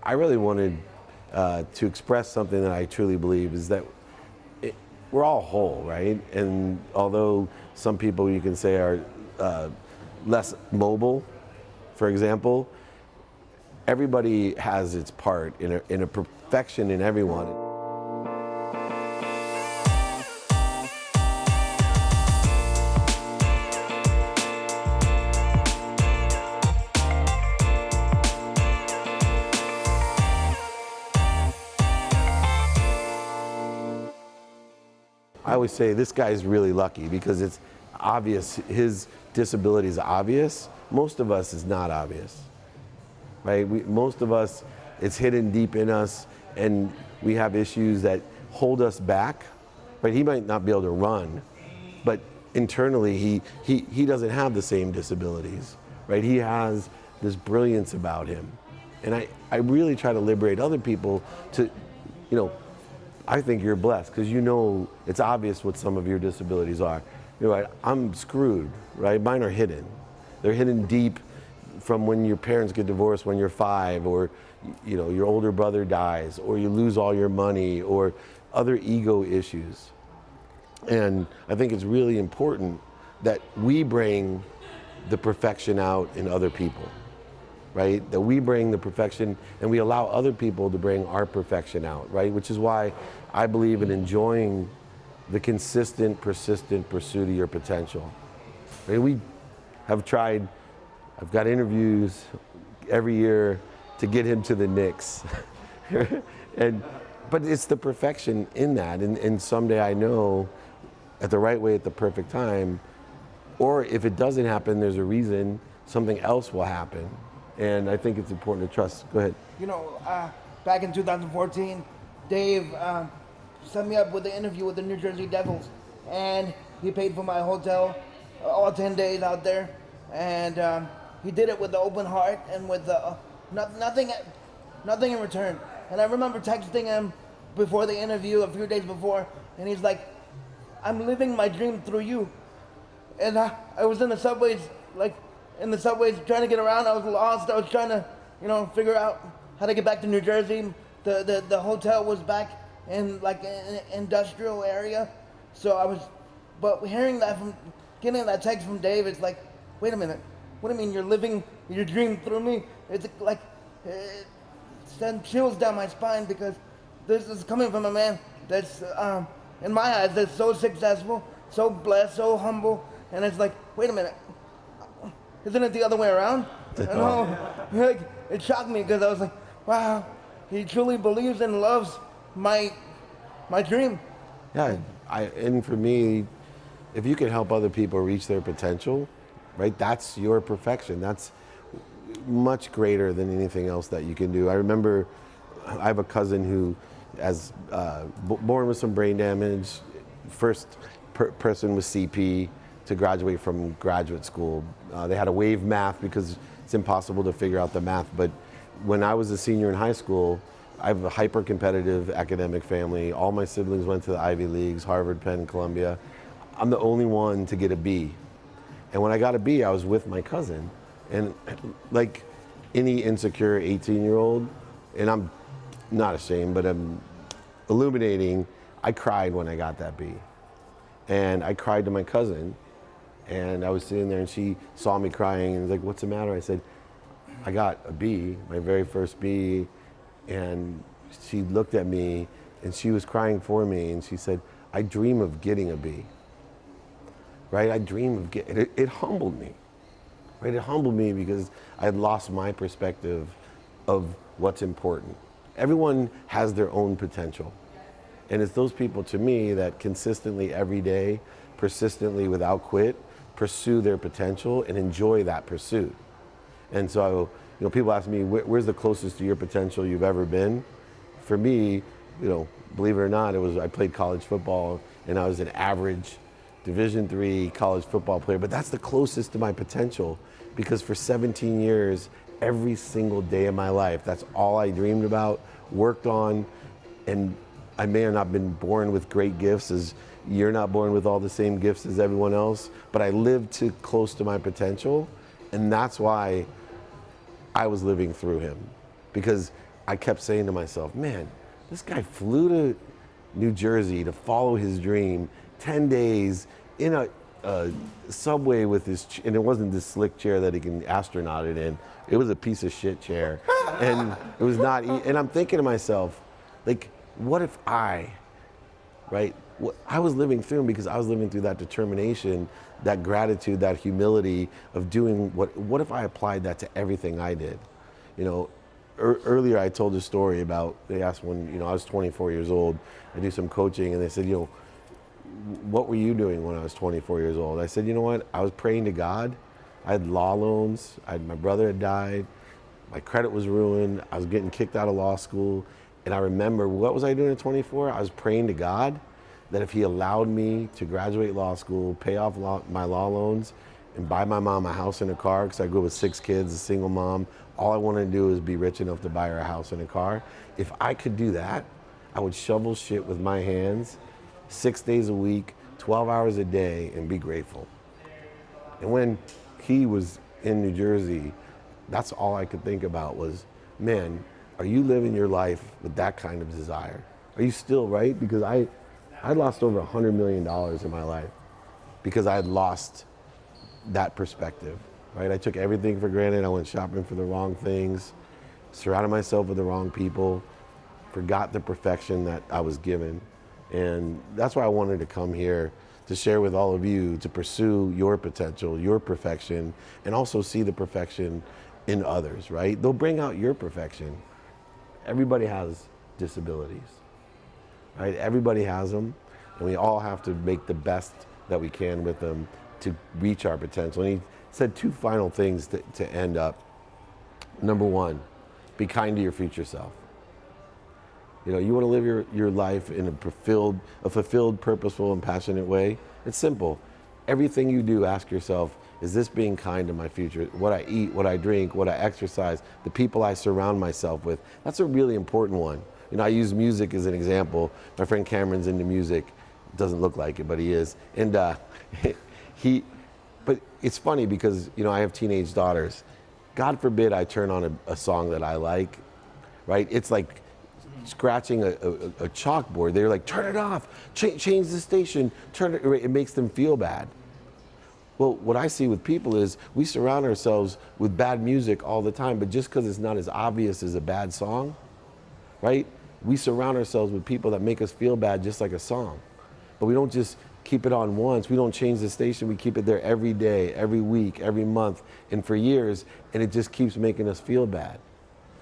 I really wanted to express something that I truly believe is that we're all whole, right? And although some people you can say are less mobile, for example, everybody has its part in a perfection in everyone. I always say this guy's really lucky because it's obvious, his disability is obvious. Most of us is not obvious, right? Most of us, it's hidden deep in us and we have issues that hold us back, right? He might not be able to run, but internally he doesn't have the same disabilities, right? He has this brilliance about him. And I really try to liberate other people to, I think you're blessed because it's obvious what some of your disabilities are. You're right, I'm screwed, right? Mine are hidden. They're hidden deep from when your parents get divorced when you're 5, or your older brother dies, or you lose all your money, or other ego issues. And I think it's really important that we bring the perfection out in other people, right? That we bring the perfection and we allow other people to bring our perfection out, right? Which is why I believe in enjoying the consistent, persistent pursuit of your potential. Right? We have tried, I've got interviews every year to get him to the Knicks. But it's the perfection in that. And someday I know at the right way at the perfect time, or if it doesn't happen, there's a reason, something else will happen. And I think it's important to trust. Go ahead. Back in 2014, Dave set me up with an interview with the New Jersey Devils, and he paid for my hotel all 10 days out there, and he did it with an open heart and with nothing in return. And I remember texting him before the interview, a few days before, and he's like, "I'm living my dream through you." And I was in the subways, trying to get around. I was lost. I was trying to, figure out how to get back to New Jersey. The hotel was back in an industrial area. But hearing that getting that text from Dave, it's like, wait a minute. What do you mean you're living your dream through me? It's like, it sends chills down my spine because this is coming from a man that's, in my eyes, that's so successful, so blessed, so humble. And it's like, wait a minute. Isn't it the other way around? It shocked me because I was like, wow, he truly believes and loves my dream. Yeah, and for me, if you can help other people reach their potential, right, that's your perfection. That's much greater than anything else that you can do. I remember I have a cousin who is born with some brain damage, first person with CP to graduate from graduate school. They had to waive math because it's impossible to figure out the math. But when I was a senior in high school, I have a hyper-competitive academic family. All my siblings went to the Ivy Leagues, Harvard, Penn, Columbia. I'm the only one to get a B. And when I got a B, I was with my cousin. And like any insecure 18-year-old, and I'm not ashamed, but I'm illuminating, I cried when I got that B. And I cried to my cousin. And I was sitting there and she saw me crying and was like, "What's the matter?" I said, "I got a B, my very first B." And she looked at me and she was crying for me and she said, "I dream of getting a B." Right? I dream of getting it. It humbled me. Right? It humbled me because I had lost my perspective of what's important. Everyone has their own potential. And it's those people to me that consistently every day, persistently without quit, pursue their potential and enjoy that pursuit. And so, people ask me, where's the closest to your potential you've ever been? For me, believe it or not, I played college football and I was an average Division III college football player, but that's the closest to my potential because for 17 years, every single day of my life, that's all I dreamed about, worked on, and I may have not been born with great gifts as you're not born with all the same gifts as everyone else, but I lived too close to my potential, and that's why I was living through him. Because I kept saying to myself, man, this guy flew to New Jersey to follow his dream, 10 days in a subway with his, and it wasn't this slick chair that he can astronaut it in. It was a piece of shit chair. And it was not, and I'm thinking to myself, like, what if I was living through him because I was living through that determination, that gratitude, that humility of doing what if I applied that to everything I did? You know, earlier I told a story about, they asked when, you know, I was 24 years old, I do some coaching, and they said, you know, what were you doing when I was 24 years old? I said, you know what, I was praying to God. I had law loans, my brother had died, my credit was ruined, I was getting kicked out of law school, and I remember, what was I doing at 24? I was praying to God that if he allowed me to graduate law school, pay off my law loans, and buy my mom a house and a car, because I grew up with 6 kids, a single mom. All I wanted to do is be rich enough to buy her a house and a car. If I could do that, I would shovel shit with my hands 6 days a week, 12 hours a day, and be grateful. And when he was in New Jersey, that's all I could think about was, man, are you living your life with that kind of desire? Are you still, right? Because I lost over $100 million in my life because I had lost that perspective, right? I took everything for granted. I went shopping for the wrong things, surrounded myself with the wrong people, forgot the perfection that I was given. And that's why I wanted to come here to share with all of you, to pursue your potential, your perfection, and also see the perfection in others, right? They'll bring out your perfection. Everybody has disabilities, right? Everybody has them, and we all have to make the best that we can with them to reach our potential. And he said 2 final things to end up. Number 1, be kind to your future self. You know, you want to live your life in a fulfilled, purposeful, and passionate way. It's simple. Everything you do, ask yourself, is this being kind to my future? What I eat, what I drink, what I exercise, the people I surround myself with. That's a really important one. You know, I use music as an example. My friend Cameron's into music. Doesn't look like it, but he is. And but it's funny because, you know, I have teenage daughters. God forbid I turn on a song that I like, right? It's like scratching a chalkboard. They're like, turn it off, change the station, it makes them feel bad. Well, what I see with people is we surround ourselves with bad music all the time, but just because it's not as obvious as a bad song, right? We surround ourselves with people that make us feel bad just like a song. But we don't just keep it on once. We don't change the station. We keep it there every day, every week, every month, and for years, and it just keeps making us feel bad.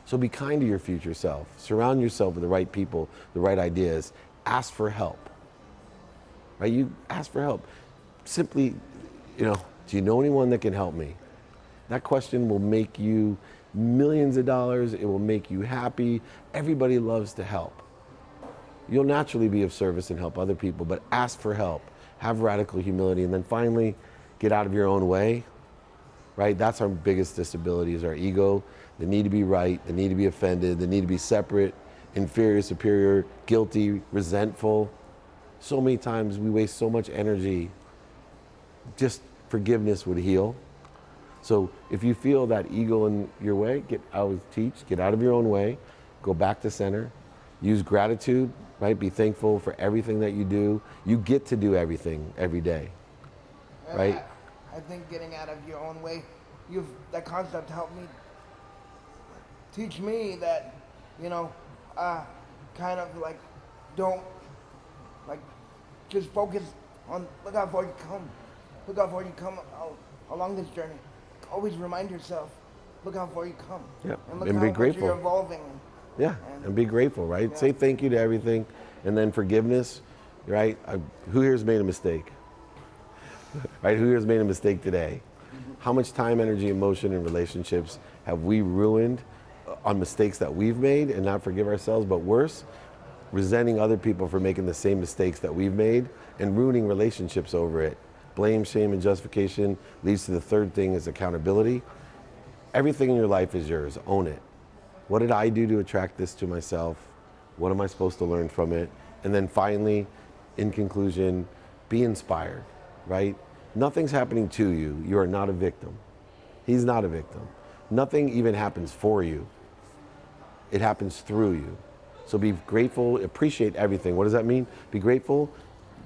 So be kind to your future self. Surround yourself with the right people, the right ideas. Ask for help, right? You ask for help. Simply, you know, do you know anyone that can help me? That question will make you millions of dollars. It will make you happy. Everybody loves to help. You'll naturally be of service and help other people, but ask for help. Have radical humility. And then finally, get out of your own way, right? That's our biggest disability, is our ego. The need to be right, the need to be offended, the need to be separate, inferior, superior, guilty, resentful. So many times we waste so much energy. Just forgiveness would heal. So if you feel that ego in your way, get out of your own way, go back to center, use gratitude, right? Be thankful for everything that you do. You get to do everything every day, right? I think getting out of your own way, that concept helped me, teach me that, you know, kind of like, don't, like, just focus on, look how far you come. Look how far you come along this journey. Always remind yourself, look how far you come. Yeah, and look and how be much grateful. you're evolving. Yeah, and be grateful, right? Yeah. Say thank you to everything, and then forgiveness, right? Who here's made a mistake? Right? Who here's made a mistake today? How much time, energy, emotion, and relationships have we ruined on mistakes that we've made and not forgive ourselves, but worse, resenting other people for making the same mistakes that we've made and ruining relationships over it. Blame, shame, and justification leads to the third thing, is accountability. Everything in your life is yours. Own it. What did I do to attract this to myself? What am I supposed to learn from it? And then finally, in conclusion, be inspired, right? Nothing's happening to you. You are not a victim. He's not a victim. Nothing even happens for you. it happens through you. So be grateful, appreciate everything. What does that mean? Be grateful,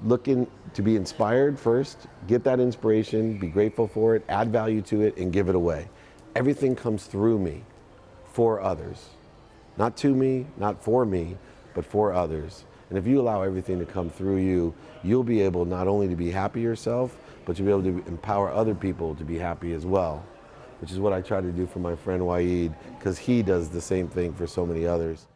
looking to be inspired first, get that inspiration, be grateful for it, add value to it, and give it away. Everything comes through me for others. Not to me, not for me, but for others. And if you allow everything to come through you, you'll be able not only to be happy yourself, but you'll be able to empower other people to be happy as well, which is what I try to do for my friend Waheed, because he does the same thing for so many others.